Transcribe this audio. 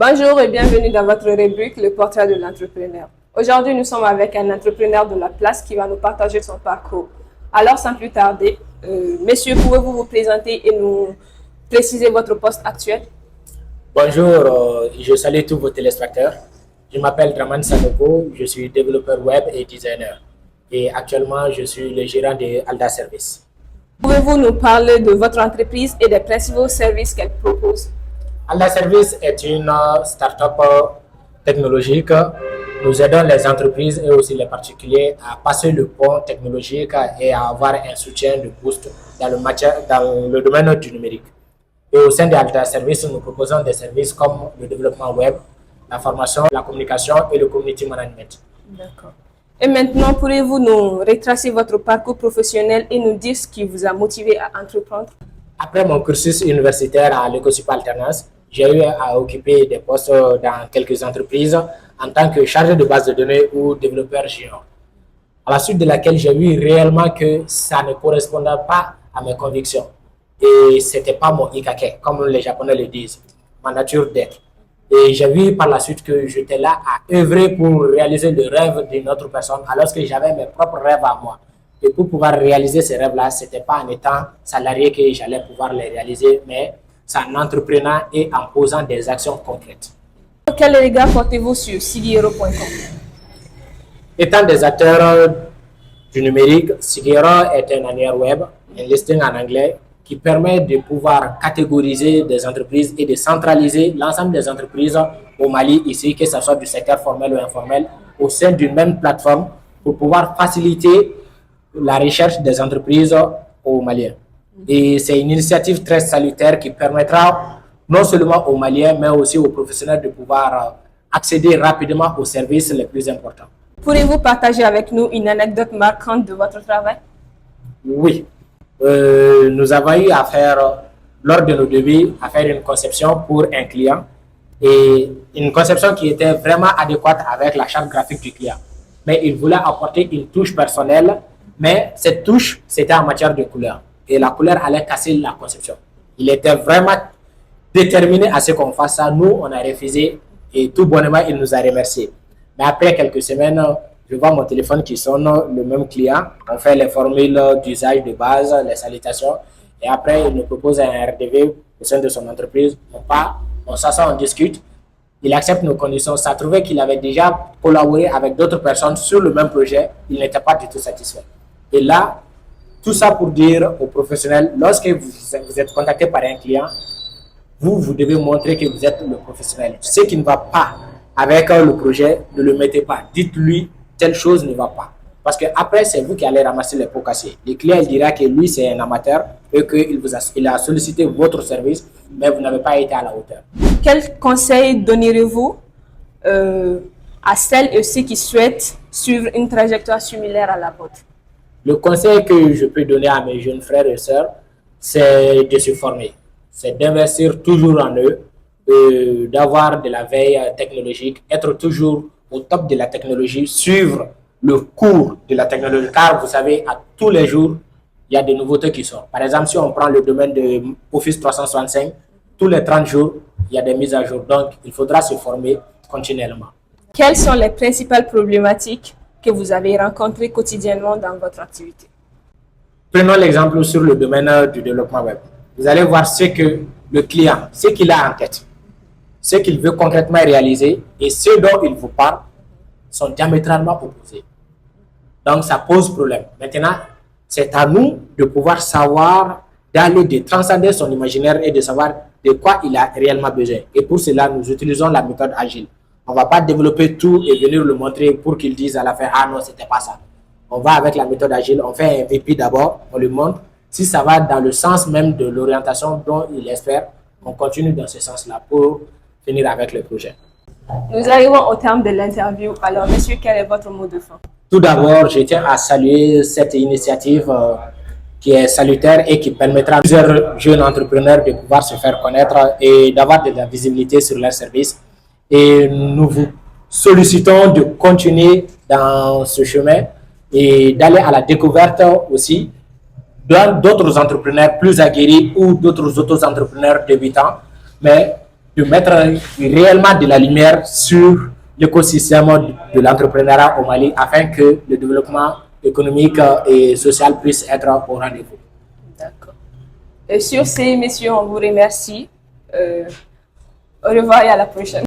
Bonjour et bienvenue dans votre rubrique Le portrait de l'entrepreneur. Aujourd'hui, nous sommes avec un entrepreneur de la place qui va nous partager son parcours. Alors, sans plus tarder, messieurs, pouvez-vous vous présenter et nous préciser votre poste actuel? Bonjour, je salue tous vos téléspectateurs. Je m'appelle Draman Sanogo, je suis développeur web et designer. Et actuellement, je suis le gérant de Alda Service. Pouvez-vous nous parler de votre entreprise et des principaux services qu'elle propose? Alda Service est une start-up technologique. Nous aidons les entreprises et aussi les particuliers à passer le pont technologique et à avoir un soutien de boost dans le domaine du numérique. Et au sein de Alda Service, nous proposons des services comme le développement web, la formation, la communication et le community management. D'accord. Et maintenant, pourriez-vous nous retracer votre parcours professionnel et nous dire ce qui vous a motivé à entreprendre? Après mon cursus universitaire à l'Écosup Alternance, j'ai eu à occuper des postes dans quelques entreprises en tant que chargé de base de données ou développeur junior. À la suite de laquelle j'ai vu réellement que ça ne correspondait pas à mes convictions. Et ce n'était pas mon ikake, comme les Japonais le disent, ma nature d'être. Et j'ai vu par la suite que j'étais là à œuvrer pour réaliser le rêve d'une autre personne, alors que j'avais mes propres rêves à moi. Et pour pouvoir réaliser ces rêves-là, ce n'était pas en étant salarié que j'allais pouvoir les réaliser, mais c'est en entreprenant et en posant des actions concrètes. Quel regard portez-vous sur Sigiro.com? Étant des acteurs du numérique, Sigiro est un annuaire web, un listing en anglais, qui permet de pouvoir catégoriser des entreprises et de centraliser l'ensemble des entreprises au Mali, ici, que ce soit du secteur formel ou informel, au sein d'une même plateforme pour pouvoir faciliter la recherche des entreprises aux Maliens. Et c'est une initiative très salutaire qui permettra non seulement aux Maliens, mais aussi aux professionnels de pouvoir accéder rapidement aux services les plus importants. Pourriez-vous partager avec nous une anecdote marquante de votre travail? Oui. Nous avons eu à faire, lors de nos débuts, à faire une conception pour un client et une conception qui était vraiment adéquate avec la charte graphique du client. Mais il voulait apporter une touche personnelle, mais cette touche, c'était en matière de couleur. Et la couleur allait casser la conception. Il était vraiment déterminé à ce qu'on fasse ça. Nous, on a refusé et tout bonnement, il nous a remercié. Mais après quelques semaines, je vois mon téléphone qui sonne, le même client. On fait les formules d'usage de base, les salutations. Et après, il nous propose un RDV au sein de son entreprise. On part, on s'assoit, on discute. Il accepte nos conditions. Ça trouvait qu'il avait déjà collaboré avec d'autres personnes sur le même projet. Il n'était pas du tout satisfait. Et là, tout ça pour dire aux professionnels, lorsque vous êtes contacté par un client, vous devez montrer que vous êtes le professionnel. Ce qui ne va pas avec le projet, ne le mettez pas. Dites-lui, telle chose ne va pas. Parce que après, c'est vous qui allez ramasser les pots cassés. Le client il dira que lui, c'est un amateur et qu'il a sollicité votre service, mais vous n'avez pas été à la hauteur. Quel conseil donnerez-vous à celles et ceux qui souhaitent suivre une trajectoire similaire à la vôtre? Le conseil que je peux donner à mes jeunes frères et sœurs, c'est de se former. C'est d'investir toujours en eux, d'avoir de la veille technologique, être toujours au top de la technologie, suivre le cours de la technologie, car vous savez, à tous les jours, il y a des nouveautés qui sortent. Par exemple, si on prend le domaine de Office 365, tous les 30 jours, il y a des mises à jour. Donc, il faudra se former continuellement. Quelles sont les principales problématiques que vous avez rencontrées quotidiennement dans votre activité? Prenons l'exemple sur le domaine du développement web. Vous allez voir ce que le client, ce qu'il a en tête, ce qu'il veut concrètement réaliser et ce dont il vous parle sont diamétralement opposés. Donc, ça pose problème. Maintenant, c'est à nous de pouvoir savoir, d'aller, de transcender son imaginaire et de savoir de quoi il a réellement besoin. Et pour cela, nous utilisons la méthode agile. On ne va pas développer tout et venir le montrer pour qu'il dise à la fin, ah non, c'était pas ça. On va avec la méthode agile, on fait un VP d'abord, on lui montre. Si ça va dans le sens même de l'orientation dont il espère, on continue dans ce sens-là pour finir avec le projet. Nous arrivons au terme de l'interview. Alors, monsieur, quel est votre mot de fin? Tout d'abord, je tiens à saluer cette initiative qui est salutaire et qui permettra à plusieurs jeunes entrepreneurs de pouvoir se faire connaître et d'avoir de la visibilité sur leurs services. Et nous vous sollicitons de continuer dans ce chemin et d'aller à la découverte aussi d'autres entrepreneurs plus aguerris ou d'autres auto-entrepreneurs débutants. Mais de mettre réellement de la lumière sur l'écosystème de l'entrepreneuriat au Mali afin que le développement économique et social puisse être au rendez-vous. D'accord. Et sur ces, messieurs, on vous remercie. Au revoir et à la prochaine.